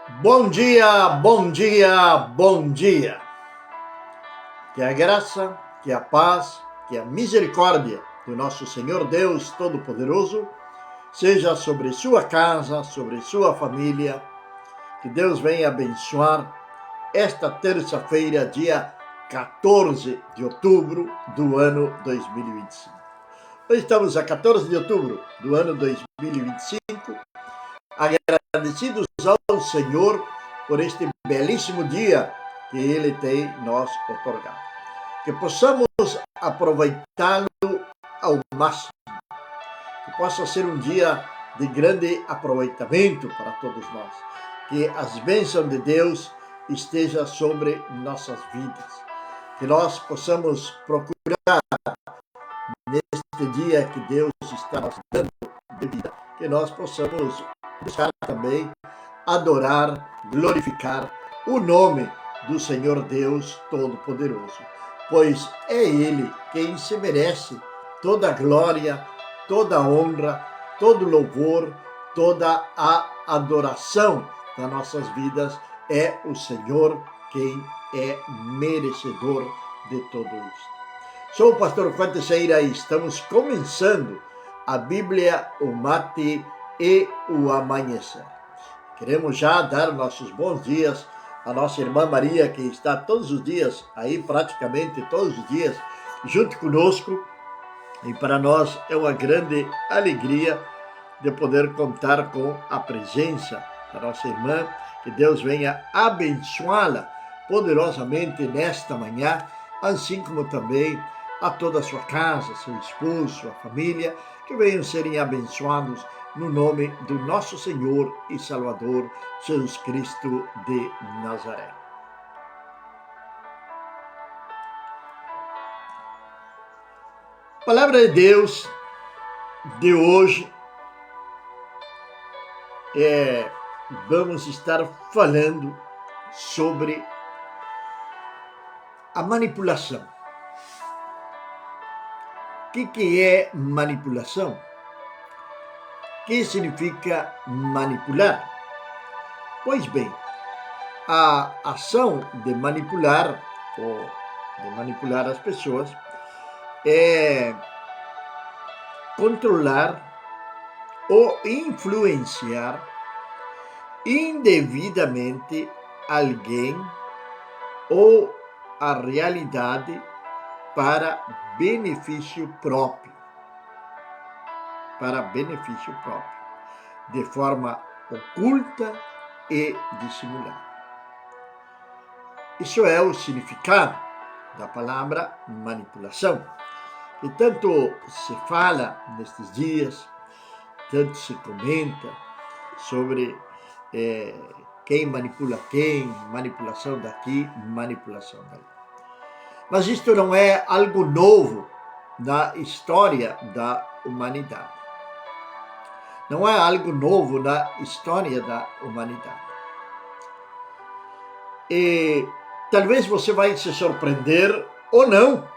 Bom dia, bom dia, bom dia. Que a graça, que a paz, que a misericórdia do nosso Senhor Deus Todo-Poderoso seja sobre sua casa, sobre sua família. Que Deus venha abençoar esta terça-feira, dia 14 de outubro do ano 2025. Hoje estamos a 14 de outubro do ano 2025, agradecidos ao Senhor por este belíssimo dia que Ele tem nos otorgado. Que possamos aproveitá-lo ao máximo, que possa ser um dia de grande aproveitamento para todos nós, que as bênçãos de Deus estejam sobre nossas vidas, que nós possamos procurar neste dia que Deus está nos dando de vida, que nós possamos buscar também adorar, glorificar o nome do Senhor Deus Todo-Poderoso, pois é Ele quem se merece toda a glória, toda a honra, todo o louvor, toda a adoração das nossas vidas. É o Senhor quem é merecedor de tudo isso. Sou o pastor Juan Teixeira e estamos começando a Bíblia, o Mate e o Amanhecer. Queremos já dar nossos bons dias à nossa irmã Maria, que está todos os dias, aí praticamente todos os dias, junto conosco. E para nós é uma grande alegria de poder contar com a presença da nossa irmã. Que Deus venha abençoá-la poderosamente nesta manhã, assim como também a toda a sua casa, seu esposo, sua família, que venham serem abençoados no nome do nosso Senhor e Salvador, Jesus Cristo de Nazaré. A palavra de Deus de hoje vamos estar falando sobre a manipulação. O que é manipulação? O que significa manipular? Pois bem, a ação de manipular ou de manipular as pessoas é controlar ou influenciar indevidamente alguém ou a realidade para benefício próprio, de forma oculta e dissimulada. Isso é o significado da palavra manipulação, que tanto se fala nestes dias, tanto se comenta sobre quem manipula quem, manipulação daqui, manipulação dali. Mas isto não é algo novo na história da humanidade. Não é algo novo na história da humanidade. E talvez você vai se surpreender ou não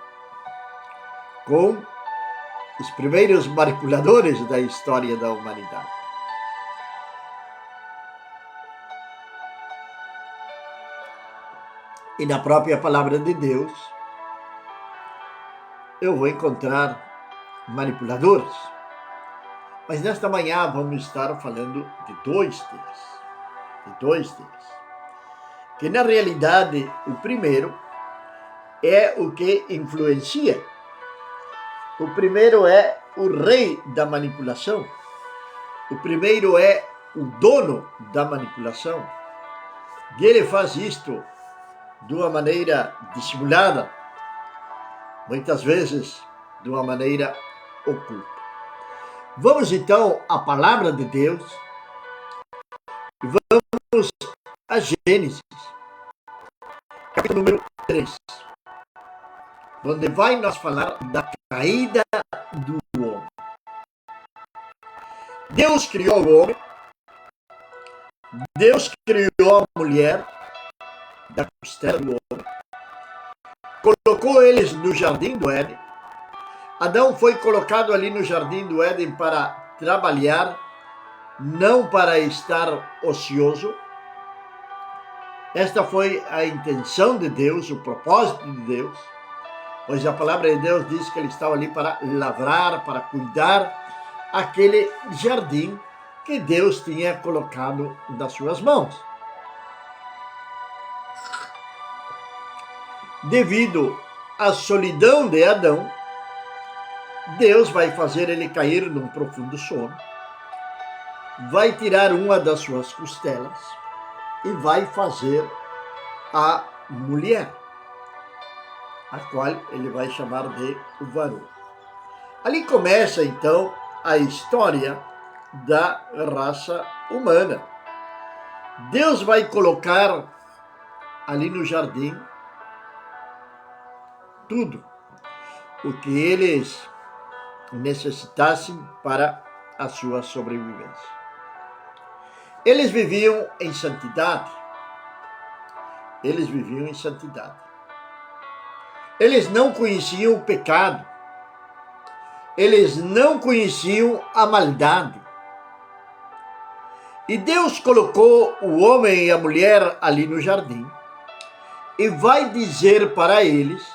com os primeiros manipuladores da história da humanidade. E na própria palavra de Deus, eu vou encontrar manipuladores. Mas nesta manhã vamos estar falando de dois deles. Que na realidade o primeiro é o que influencia. O primeiro é o rei da manipulação. O primeiro é o dono da manipulação. E ele faz isto de uma maneira dissimulada, muitas vezes de uma maneira oculta. Vamos então à palavra de Deus e vamos a Gênesis, capítulo número 3, onde vai nos falar da caída do homem. Deus criou o homem, Deus criou a mulher da costela do homem, colocou eles no jardim do Éden. Adão foi colocado ali no jardim do Éden para trabalhar, não para estar ocioso, Esta foi a intenção de Deus, o propósito de Deus, pois a palavra de Deus diz que ele estava ali para lavrar, para cuidar aquele jardim que Deus tinha colocado nas suas mãos. Devido à solidão de Adão, Deus vai fazer ele cair num profundo sono, vai tirar uma das suas costelas e vai fazer a mulher, a qual ele vai chamar de varão. Ali começa então a história da raça humana. Deus vai colocar ali no jardim tudo o que eles necessitassem para a sua sobrevivência. Eles viviam em santidade. Eles viviam em santidade. Eles não conheciam o pecado. Eles não conheciam a maldade. E Deus colocou o homem e a mulher ali no jardim e vai dizer para eles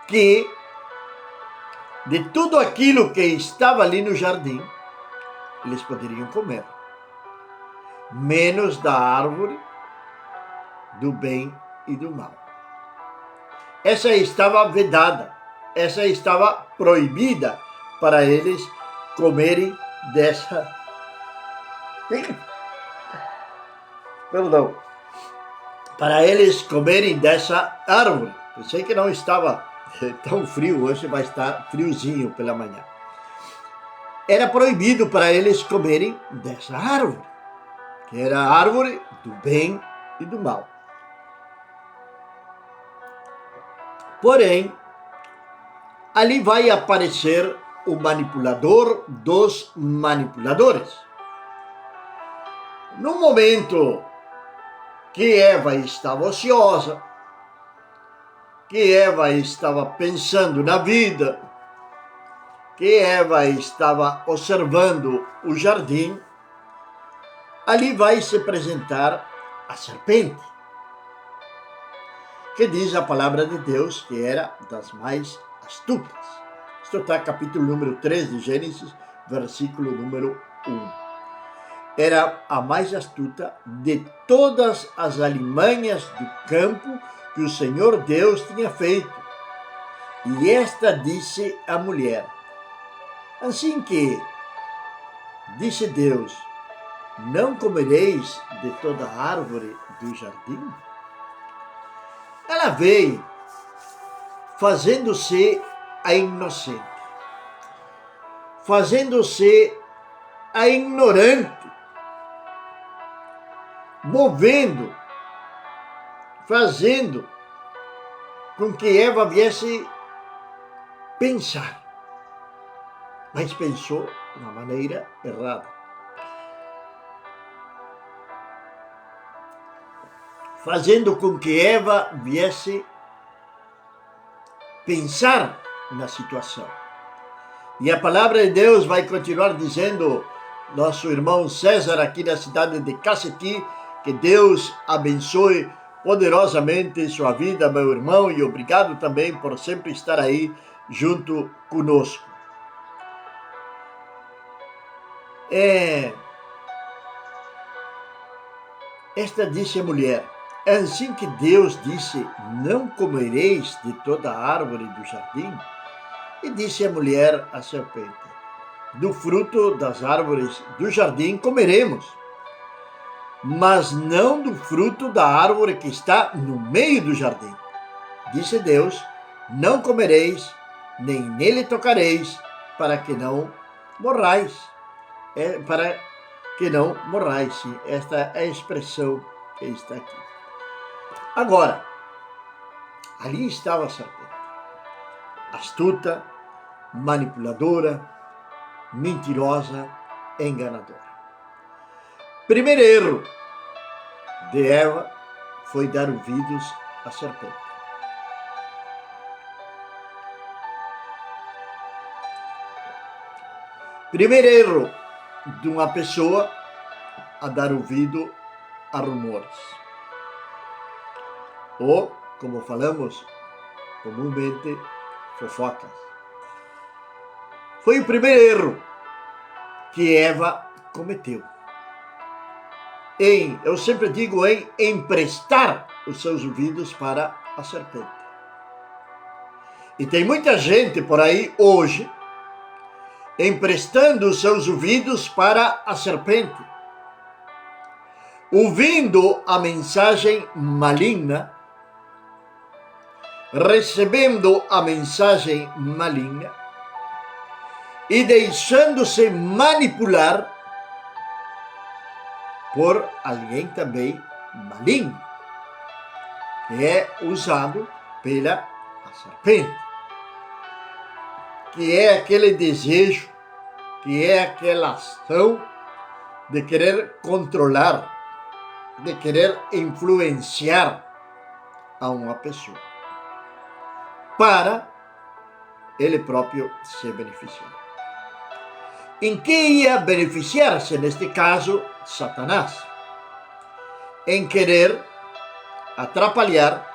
que de tudo aquilo que estava ali no jardim, eles poderiam comer, menos da árvore do bem e do mal. Essa estava vedada, essa estava proibida para eles comerem dessa... Perdão. Para eles comerem dessa árvore. Eu sei que não estava tão frio, hoje vai estar friozinho pela manhã. Era proibido para eles comerem dessa árvore, que era a árvore do bem e do mal. Porém, ali vai aparecer o manipulador dos manipuladores. No momento que Eva estava ociosa, que Eva estava pensando na vida, que Eva estava observando o jardim, ali vai se apresentar a serpente, que diz a palavra de Deus que era das mais astutas. Isto está no capítulo número 3 de Gênesis, versículo número 1. Era a mais astuta de todas as alimanhas do campo que o Senhor Deus tinha feito. E esta disse à mulher: assim que, disse Deus, não comereis de toda a árvore do jardim? Ela veio fazendo-se a inocente, fazendo-se a ignorante, fazendo com que Eva viesse pensar, mas pensou de uma maneira errada. Fazendo com que Eva viesse pensar na situação. E a palavra de Deus vai continuar dizendo, nosso irmão César aqui na cidade de Caceti, que Deus abençoe poderosamente sua vida, meu irmão, e obrigado também por sempre estar aí junto conosco. Esta disse a mulher: é assim que Deus disse, não comereis de toda a árvore do jardim? E disse a mulher à serpente: do fruto das árvores do jardim comeremos, mas não do fruto da árvore que está no meio do jardim. Disse Deus: não comereis, nem nele tocareis, para que não morrais. Para que não morrais, sim. Esta é a expressão que está aqui. Agora, ali estava a serpente, astuta, manipuladora, mentirosa, enganadora. Primeiro erro de Eva foi dar ouvidos à serpente. Primeiro erro de uma pessoa a dar ouvido a rumores. ou, como falamos comumente, fofocas. Foi o primeiro erro que Eva cometeu. Eu sempre digo, em emprestar os seus ouvidos para a serpente. E tem muita gente por aí hoje emprestando os seus ouvidos para a serpente, ouvindo a mensagem maligna, recebendo a mensagem maligna e deixando-se manipular por alguém também maligno, que é usado pela serpente, que é aquele desejo, que é aquela ação de querer controlar, de querer influenciar a uma pessoa, para ele próprio se beneficiar. Em que ia beneficiar-se, neste caso, Satanás? Em querer atrapalhar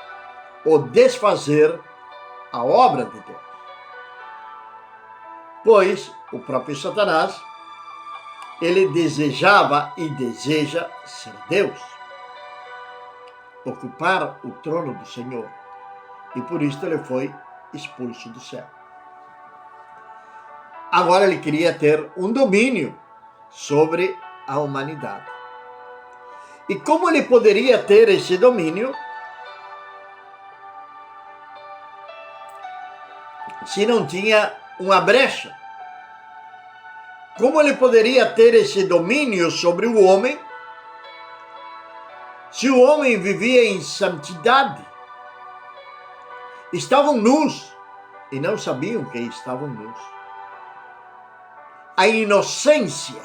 ou desfazer a obra de Deus. Pois o próprio Satanás, ele desejava e deseja ser Deus, ocupar o trono do Senhor, e por isso ele foi expulso do céu. Agora ele queria ter um domínio sobre a humanidade. E como ele poderia ter esse domínio se não tinha uma brecha? Como ele poderia ter esse domínio sobre o homem se o homem vivia em santidade? Estavam nus e não sabiam que estavam nus. A inocência.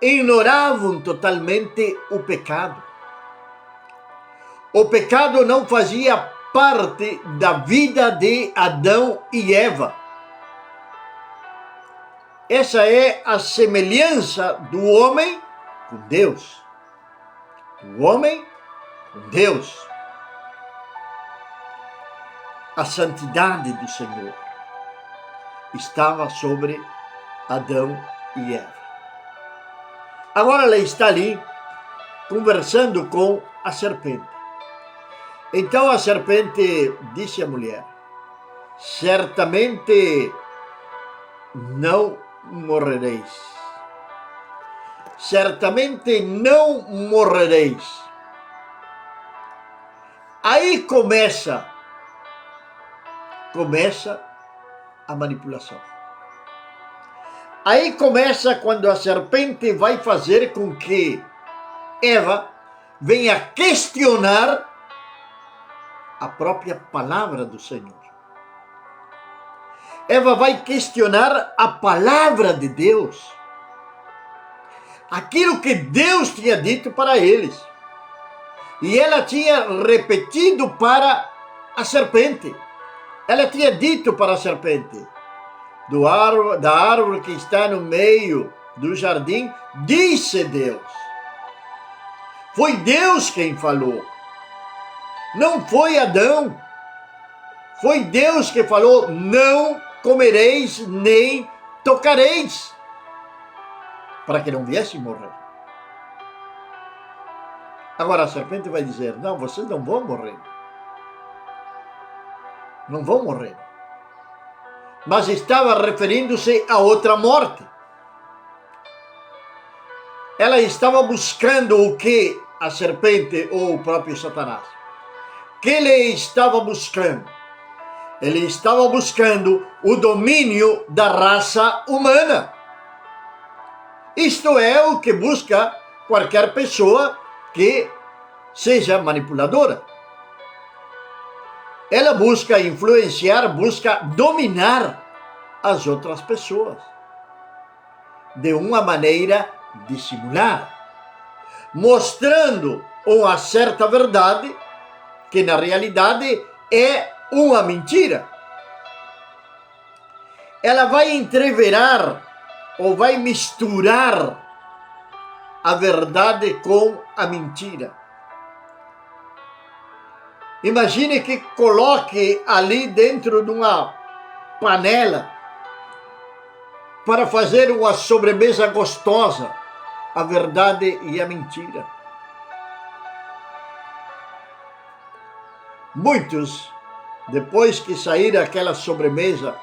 Ignoravam totalmente o pecado. O pecado não fazia parte da vida de Adão e Eva. Essa é a semelhança do homem com Deus. Do homem com Deus. A santidade do Senhor estava sobre Adão e Eva. Agora ela está ali conversando com a serpente. Então a serpente disse à mulher: certamente não morrereis. Certamente não morrereis. Aí começa a manipulação. Aí começa quando a serpente vai fazer com que Eva venha questionar a própria palavra do Senhor. Eva vai questionar a palavra de Deus. Aquilo que Deus tinha dito para eles. E ela tinha repetido para a serpente. Ela tinha dito para a serpente: da árvore que está no meio do jardim, disse Deus. Foi Deus quem falou. Não foi Adão. Foi Deus que falou: não comereis nem tocareis, para que não viesse morrer. Agora a serpente vai dizer: não, vocês não vão morrer. Não vão morrer. Mas estava referindo-se a outra morte. Ela estava buscando o que a serpente ou o próprio Satanás? Que ele estava buscando? Ele estava buscando o domínio da raça humana. Isto é o que busca qualquer pessoa que seja manipuladora. Ela busca influenciar, busca dominar as outras pessoas de uma maneira dissimular, mostrando uma certa verdade que na realidade é uma mentira. Ela vai entreverar ou vai misturar a verdade com a mentira. Imagine que coloque ali dentro de uma panela para fazer uma sobremesa gostosa, a verdade e a mentira. Muitos, depois que sair aquela sobremesa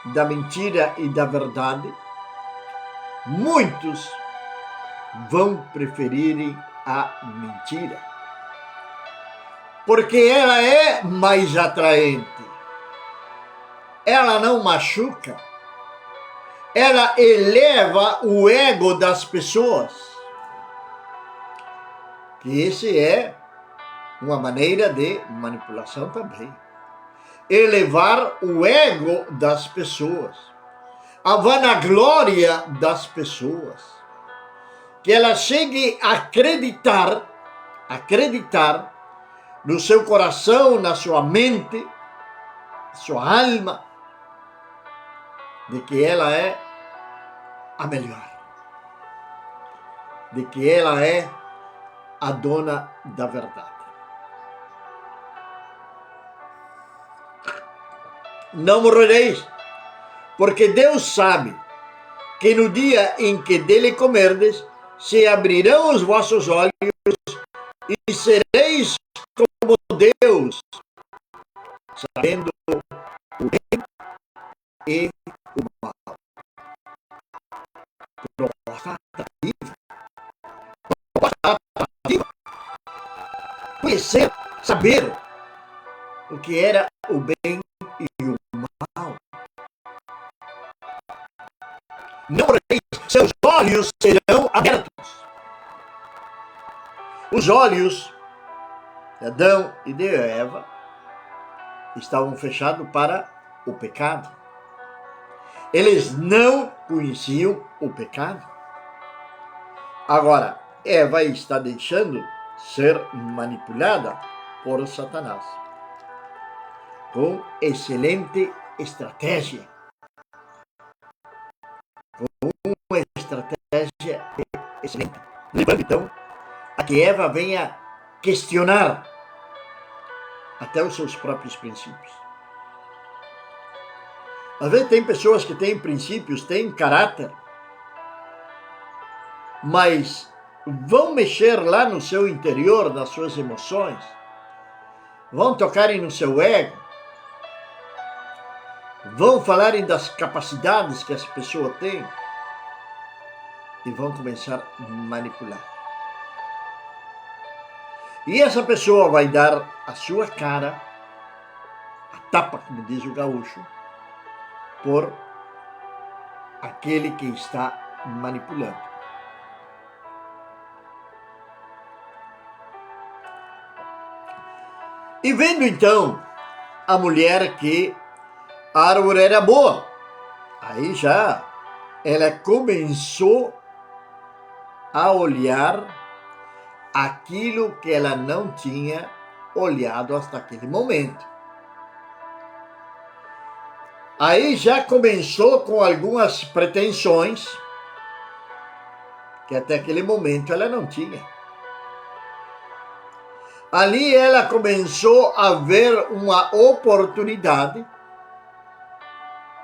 da mentira e da verdade, muitos vão preferir a mentira, porque ela é mais atraente, ela não machuca, ela eleva o ego das pessoas, que esse é uma maneira de manipulação também. Elevar o ego das pessoas, a vanaglória das pessoas, que ela chegue a acreditar no seu coração, na sua mente, sua alma, de que ela é a melhor, de que ela é a dona da verdade. Não morrereis, porque Deus sabe que no dia em que dele comerdes, se abrirão os vossos olhos e sereis como Deus, sabendo o bem e o mal. Conhecer, saber o que era o bem e o mal. Não morrereis, seus olhos serão abertos. Os olhos de Adão e de Eva estavam fechados para o pecado. Eles não conheciam o pecado. Agora, Eva está deixando ser manipulada por Satanás com excelente estratégia. Com uma estratégia excelente. Levando então a que Eva venha questionar até os seus próprios princípios. Às vezes tem pessoas que têm princípios, têm caráter, mas vão mexer lá no seu interior, nas suas emoções, vão tocarem no seu ego, vão falarem das capacidades que essa pessoa tem e vão começar a manipular. E essa pessoa vai dar a sua cara, a tapa, como diz o gaúcho, por aquele que está manipulando. E vendo então a mulher que a árvore era boa, aí já ela começou a olhar aquilo que ela não tinha olhado até aquele momento. Aí já começou com algumas pretensões que até aquele momento ela não tinha. Ali ela começou a ver uma oportunidade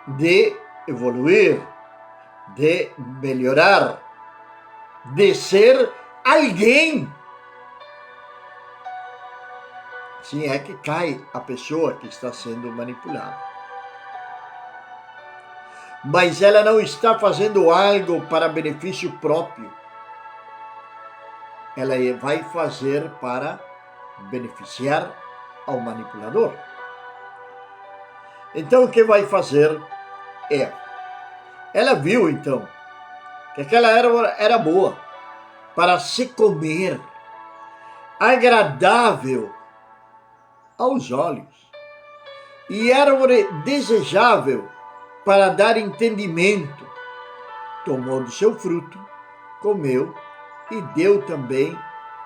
de evoluir, de melhorar, de ser alguém. Assim é que cai a pessoa que está sendo manipulada. Mas ela não está fazendo algo para benefício próprio. Ela vai fazer para beneficiar ao manipulador. Então o que vai fazer é, ela viu então que aquela árvore era boa para se comer, agradável aos olhos, e árvore desejável para dar entendimento. Tomou do seu fruto, comeu e deu também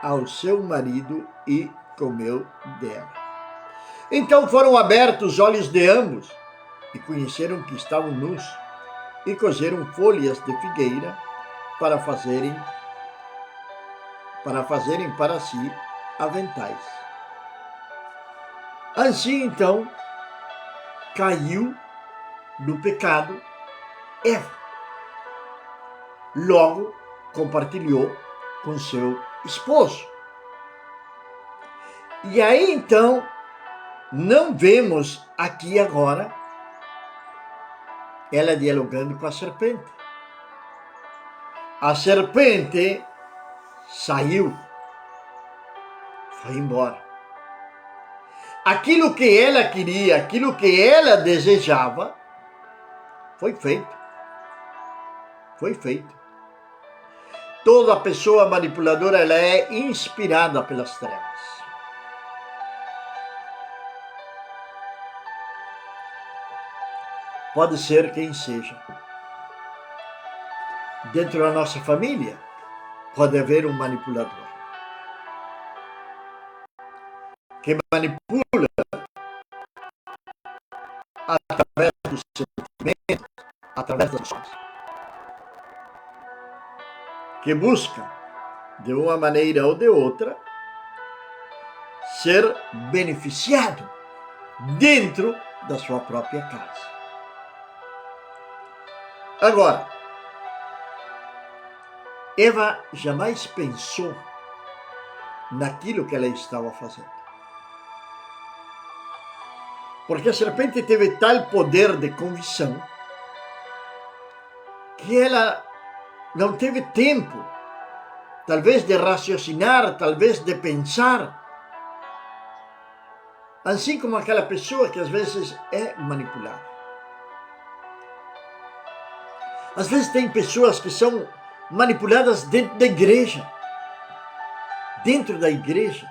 ao seu marido e comeu dela. Então foram abertos os olhos de ambos e conheceram que estavam nus e cozeram folhas de figueira para fazerem para si aventais. Assim, então, caiu no pecado Eva. Logo, compartilhou com seu esposo. E aí, então, não vemos aqui agora ela dialogando com a serpente. A serpente saiu, foi embora. Aquilo que ela queria, aquilo que ela desejava, foi feito. Foi feito. Toda pessoa manipuladora, ela é inspirada pelas trevas. Pode ser quem seja. Dentro da nossa família, pode haver um manipulador que manipula através dos sentimentos, através das ações, que busca, de uma maneira ou de outra, ser beneficiado dentro da sua própria casa. Agora, Eva jamais pensou naquilo que ela estava fazendo. Porque a serpente teve tal poder de convicção que ela não teve tempo, talvez de raciocinar, talvez de pensar. Assim como aquela pessoa que às vezes é manipulada. Às vezes tem pessoas que são manipuladas dentro da igreja. Dentro da igreja.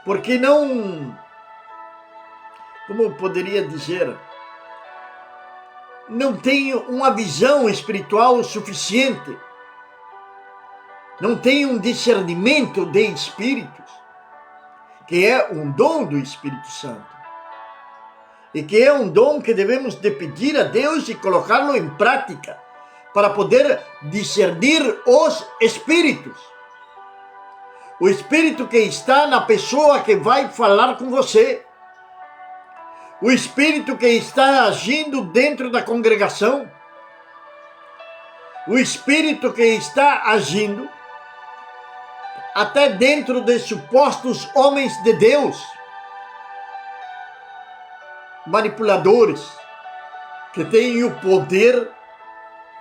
Porque não, como eu poderia dizer, não tem uma visão espiritual suficiente. Não tem um discernimento de espíritos, que é um dom do Espírito Santo. E que é um dom que devemos de pedir a Deus e colocá-lo em prática, para poder discernir os espíritos. O espírito que está na pessoa que vai falar com você. O espírito que está agindo dentro da congregação. O espírito que está agindo até dentro de supostos homens de Deus. Manipuladores que têm o poder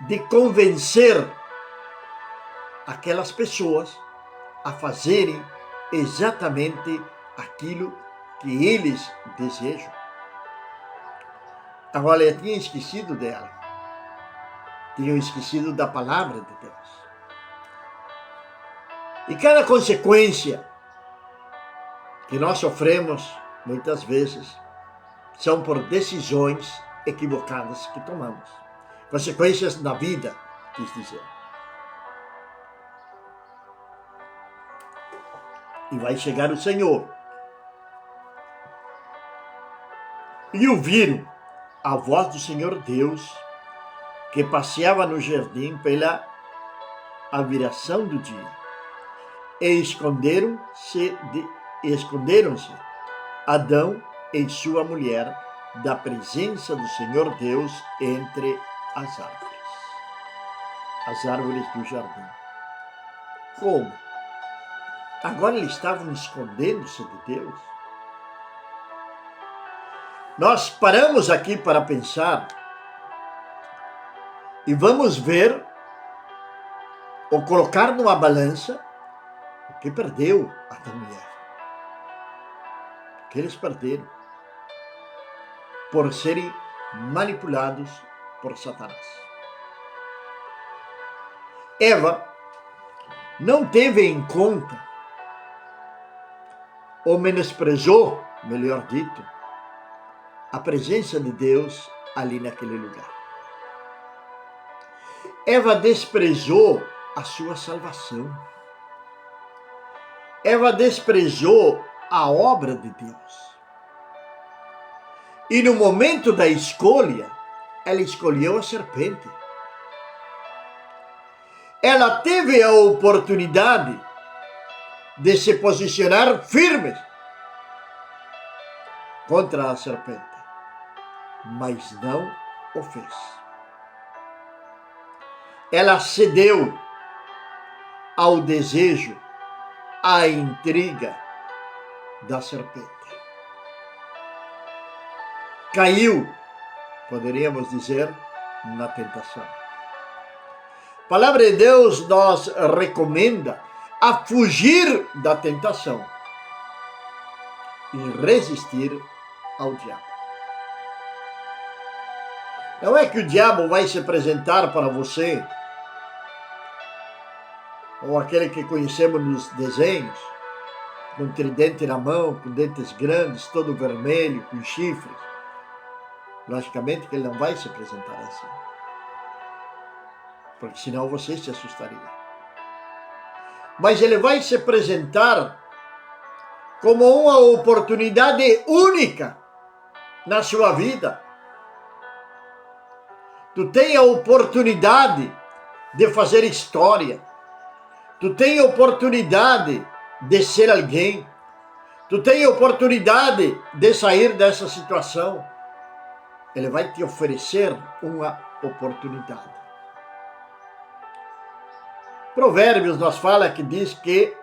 de convencer aquelas pessoas a fazerem exatamente aquilo que eles desejam. Agora, eu tinha esquecido dela. Tinha esquecido da palavra de Deus. E cada consequência que nós sofremos, muitas vezes, são por decisões equivocadas que tomamos. Consequências na vida, quis dizer. E vai chegar o Senhor. E ouviram a voz do Senhor Deus, que passeava no jardim pela aviração do dia. E esconderam-se Adão e sua mulher da presença do Senhor Deus entre as árvores do jardim. Como? Agora eles estavam escondendo-se de Deus? Nós paramos aqui para pensar e vamos ver ou colocar numa balança o que perdeu Adão e Eva. O que eles perderam por serem manipulados por Satanás. Eva não teve em conta ou menosprezou, melhor dito, a presença de Deus ali naquele lugar. Eva desprezou a sua salvação. Eva desprezou a obra de Deus. E no momento da escolha, ela escolheu a serpente. Ela teve a oportunidade de se posicionar firmes contra a serpente, mas não o fez. Ela cedeu ao desejo, à intriga da serpente. Caiu, poderíamos dizer, na tentação. A palavra de Deus nos recomenda a fugir da tentação e resistir ao diabo. Não é que o diabo vai se apresentar para você, ou aquele que conhecemos nos desenhos, com um tridente na mão, com dentes grandes, todo vermelho, com chifres. Logicamente que ele não vai se apresentar assim, porque senão você se assustaria. Mas ele vai se apresentar como uma oportunidade única na sua vida. Tu tem a oportunidade de fazer história. Tu tem a oportunidade de ser alguém. Tu tem a oportunidade de sair dessa situação. Ele vai te oferecer uma oportunidade. Provérbios nos fala que diz que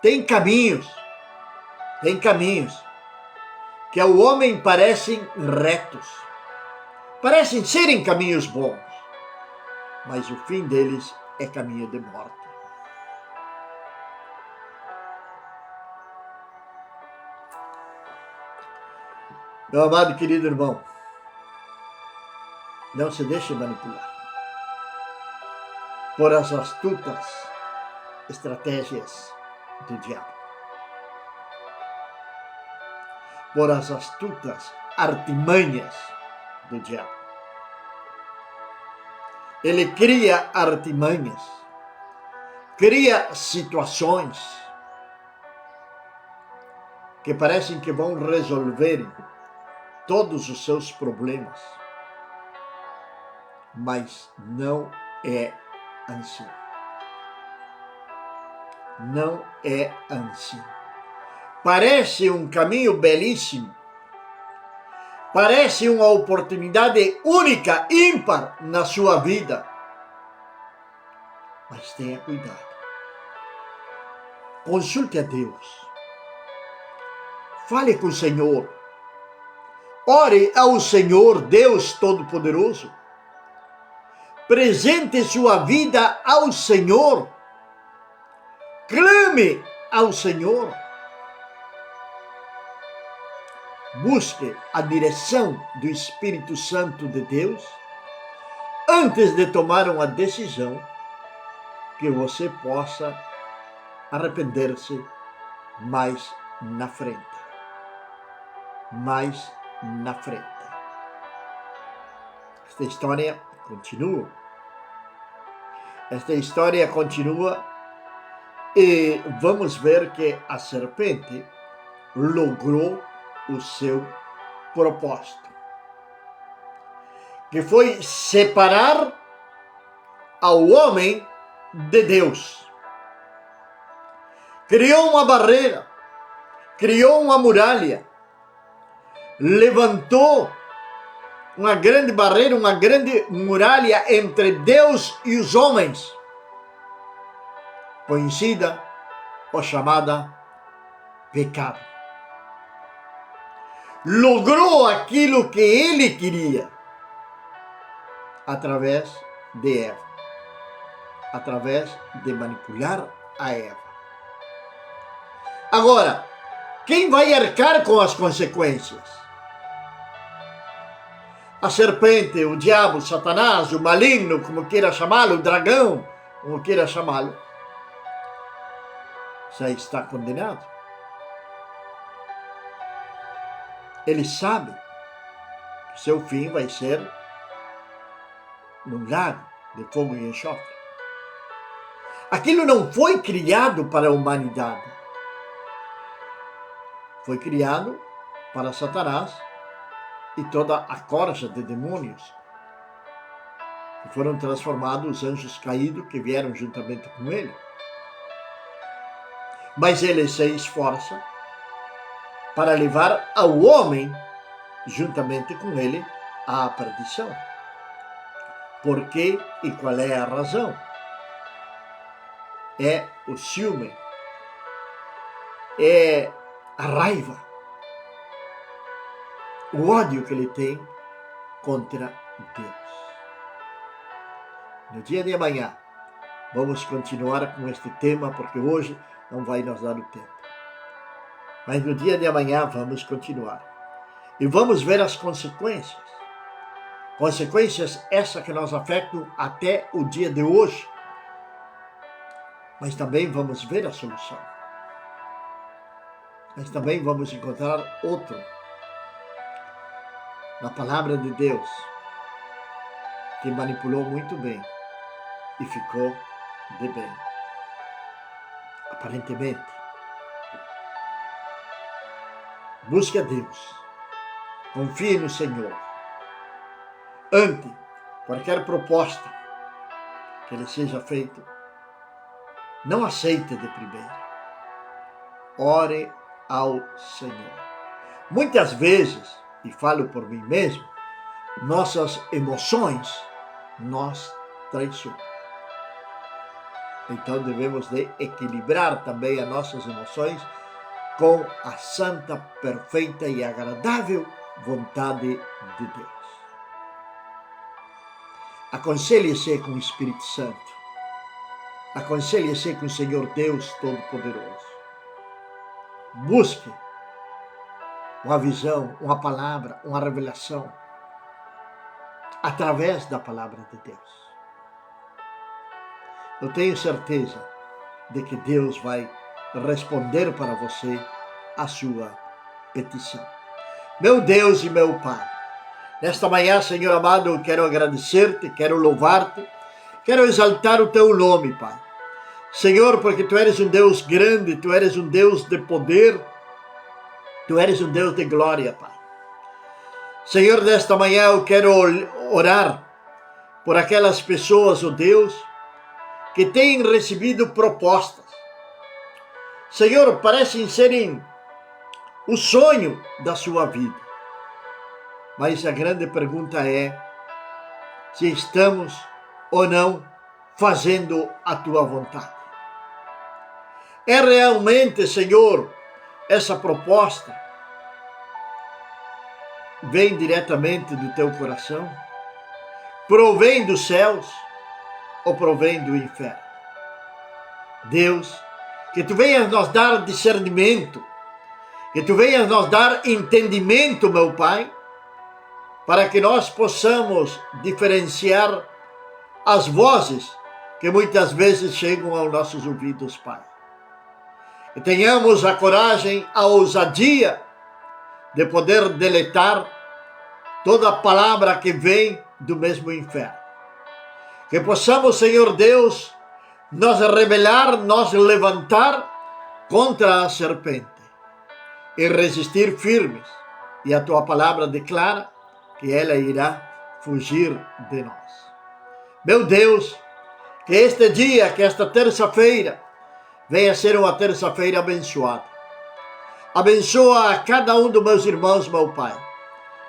tem caminhos que ao homem parecem retos, parecem serem caminhos bons, mas o fim deles é caminho de morte. Meu amado e querido irmão, não se deixe manipular por as astutas estratégias do diabo, por as astutas artimanhas do diabo. Ele cria artimanhas, cria situações que parecem que vão resolver todos os seus problemas, mas não é assim. Não é assim. Parece um caminho belíssimo, parece uma oportunidade única, ímpar na sua vida, mas tenha cuidado. Consulte a Deus. Fale com o Senhor. Ore ao Senhor, Deus Todo-Poderoso. Presente sua vida ao Senhor. Clame ao Senhor. Busque a direção do Espírito Santo de Deus antes de tomar uma decisão que você possa arrepender-se mais na frente. Mais na frente. Esta história continua. Esta história continua e vamos ver que a serpente logrou o seu propósito, que foi separar ao homem de Deus. Criou uma barreira, criou uma muralha, levantou uma grande barreira, uma grande muralha entre Deus e os homens, conhecida ou chamada pecado. Logrou aquilo que ele queria através de Eva, através de manipular a Eva. Agora, quem vai arcar com as consequências? A serpente, o diabo, Satanás, o maligno, como queira chamá-lo, o dragão, como queira chamá-lo, já está condenado. Ele sabe que seu fim vai ser num lago de fogo e enxofre. Aquilo não foi criado para a humanidade. Foi criado para Satanás e toda a corja de demônios que foram transformados os anjos caídos que vieram juntamente com ele. mas ele se esforça para levar ao homem, juntamente com ele, à perdição. Por quê e qual é a razão? É o ciúme, é a raiva, o ódio que ele tem contra Deus. No dia de amanhã, vamos continuar com este tema, porque hoje não vai nos dar o tempo. Mas no dia de amanhã vamos continuar. E vamos ver as consequências. Consequências essas que nos afetam até o dia de hoje. Mas também vamos ver a solução. Mas também vamos encontrar outro. Na palavra de Deus, que manipulou muito bem e ficou de bem. Aparentemente. Busque a Deus. Confie no Senhor. Ante qualquer proposta que lhe seja feita, não aceite de primeira. Ore ao Senhor. Muitas vezes, e falo por mim mesmo, nossas emoções nos traiçoam. Então devemos de equilibrar também as nossas emoções com a santa, perfeita e agradável vontade de Deus. Aconselhe-se com o Espírito Santo. Aconselhe-se com o Senhor Deus Todo-Poderoso. Busque uma visão, uma palavra, uma revelação através da palavra de Deus. Eu tenho certeza de que Deus vai responder para você a sua petição. Meu Deus e meu Pai, nesta manhã, Senhor amado, eu quero agradecer-te, quero louvar-te, quero exaltar o teu nome, Pai. Senhor, porque tu eres um Deus grande, tu eres um Deus de poder, tu eres um Deus de glória, Pai. Senhor, nesta manhã eu quero orar por aquelas pessoas, oh Deus, que têm recebido propostas. Senhor, parecem serem o sonho da sua vida. Mas a grande pergunta é se estamos ou não fazendo a tua vontade. É realmente, Senhor, essa proposta vem diretamente do teu coração? Provém dos céus ou provém do inferno? Deus, que tu venhas nos dar discernimento, que tu venhas nos dar entendimento, meu Pai, para que nós possamos diferenciar as vozes que muitas vezes chegam aos nossos ouvidos, Pai. E tenhamos a coragem, a ousadia de poder deletar toda palavra que vem do mesmo inferno. Que possamos, Senhor Deus, nos rebelar, nos levantar contra a serpente e resistir firmes. E a tua palavra declara que ela irá fugir de nós. Meu Deus, que este dia, que esta terça-feira, venha ser uma terça-feira abençoada. Abençoa a cada um dos meus irmãos, meu Pai.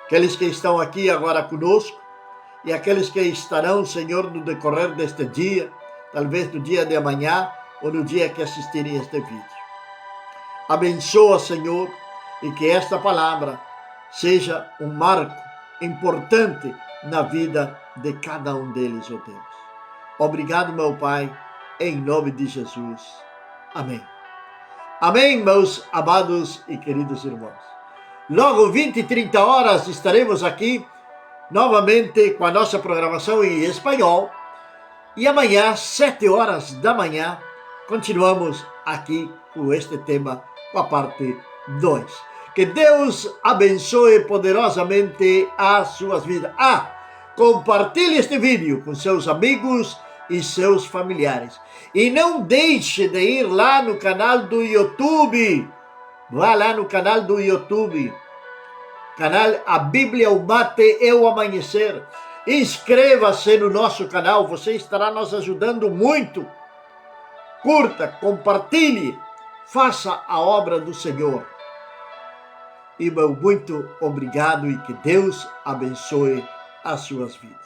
Aqueles que estão aqui agora conosco e aqueles que estarão, Senhor, no decorrer deste dia, talvez no dia de amanhã ou no dia que assistirem este vídeo. Abençoa, Senhor, e que esta palavra seja um marco importante na vida de cada um deles, ó Deus. Obrigado, meu Pai, em nome de Jesus. Amém. Amém, meus amados e queridos irmãos. Logo 20 e 30 horas estaremos aqui novamente com a nossa programação em espanhol. E amanhã, 7 horas da manhã, continuamos aqui com este tema, com a parte 2. Que Deus abençoe poderosamente as suas vidas. Compartilhe este vídeo com seus amigos e seus familiares. E não deixe de ir lá no canal do YouTube. Vá lá no canal do YouTube. Canal A Bíblia, o Mate e o Amanhecer. Inscreva-se no nosso canal. Você estará nos ajudando muito. Curta, compartilhe faça a obra do Senhor. E meu muito obrigado e que Deus abençoe as suas vidas.